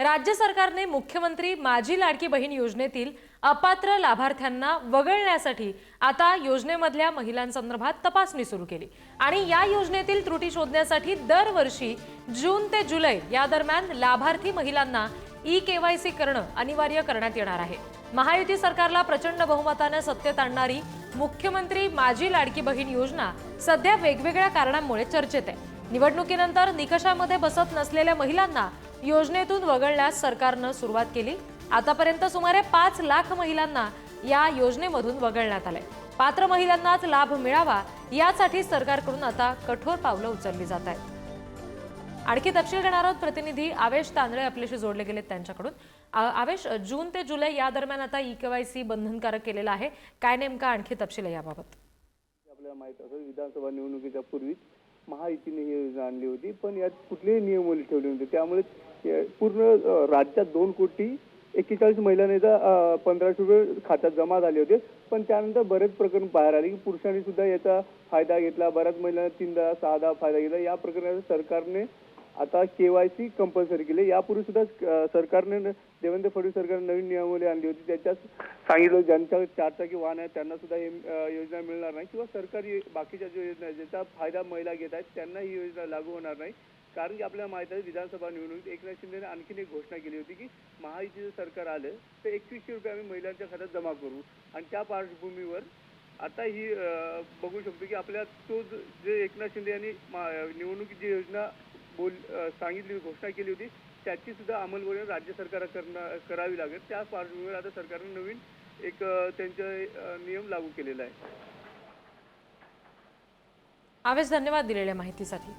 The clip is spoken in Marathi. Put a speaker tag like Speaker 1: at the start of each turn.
Speaker 1: राज्य सरकारने मुख्यमंत्री माझी लाडकी बहीण योजनेतील अपात्र लाभार्थ्यांना वगळण्यासाठी आता योजनेमधल्या महिलांसंदर्भात तपासणी सुरू केली आणि या योजनेतील त्रुटी शोधण्यासाठी दरवर्षी जून ते जुलै या दरम्यान लाभार्थी महिलांना ई-केवायसी करणं अनिवार्य करण्यात येणार आहे। महायुती सरकारला प्रचंड बहुमताने सत्तेत आणणारी मुख्यमंत्री माझी लाडकी बहीण योजना सध्या वेगवेगळ्या कारणांमुळे चर्चेत आहे। निवडणुकीनंतर निकषामध्ये बसत नसलेल्या महिलांना योजनेतून वगळण्यास सरकारने सुरुवात केली। आतापर्यंत सुमारे 5 लाख महिलांना या योजनेमधून वगळण्यात आले। पात्र महिलांनाच लाभ मिळावा यासाठी सरकारकडून आता कठोर पावलं उचलली जात आहेत। आणखी तपशील देणार आहोत प्रतिनिधी आवेश तांदळे आपल्याशी जोडले गेलेत त्यांच्याकडून। आवेश, जून ते जुलै या दरम्यान आता ई-केवायसी बंधनकारक केलेला आहे, काय नेमका आणखी तपशील आहे याबाबत?
Speaker 2: आपल्याला माहित असेल विधानसभा निवडणुकीच्या पूर्वी महायुतीने ही योजना आणली होती, पण यात कुठलेही नियमावली ठेवले नव्हते। त्यामुळे पूर्ण राज्यात 2 कोटी 41 महिलांना 1500 रुपये खात्यात जमा झाले होते। पण त्यानंतर बरेच प्रकरण बाहेर आले की पुरुषांनी सुद्धा याचा फायदा घेतला, बऱ्याच महिलांना 3दा 6दा फायदा घेतला। या प्रकरणात सरकारने आता केवायसी कंपल्सरी केली। यापूर्वी सुद्धा सरकारने देवेंद्र फडणवीस सरकारने नवीन नियमावली आणली होती, त्याच्यात सांगितलं ज्यांच्या 4 चाकी वाहन आहे त्यांना सुद्धा ही योजना मिळणार नाही किंवा सरकारी बाकीच्या ज्या योजना आहेत ज्याचा फायदा महिला घेत आहेत त्यांना ही योजना लागू होणार नाही। कारण की आपल्याला माहिती आहे विधानसभा निवडणुकीत एकनाथ शिंदेने आणखीन एक घोषणा केली होती की महायुतीचं सरकार आलं तर 2100 रुपये आम्ही महिलांच्या खात्यात जमा करू, आणि त्या पार्श्वभूमीवर आता ही बघू शकतो की आपल्या तो जे एकनाथ शिंदे यांनी निवडणुकीची योजना सांगितली घोषणा केली होती त्याची सुद्धा अंमलबजावणी राज्य सरकार करावी लागेल। त्या पार्श्वभूमीवर आता सरकारने नवीन एक त्यांचा नियम लागू केलेला आहे।
Speaker 1: आवेश, धन्यवाद दिलेल्या माहितीसाठी।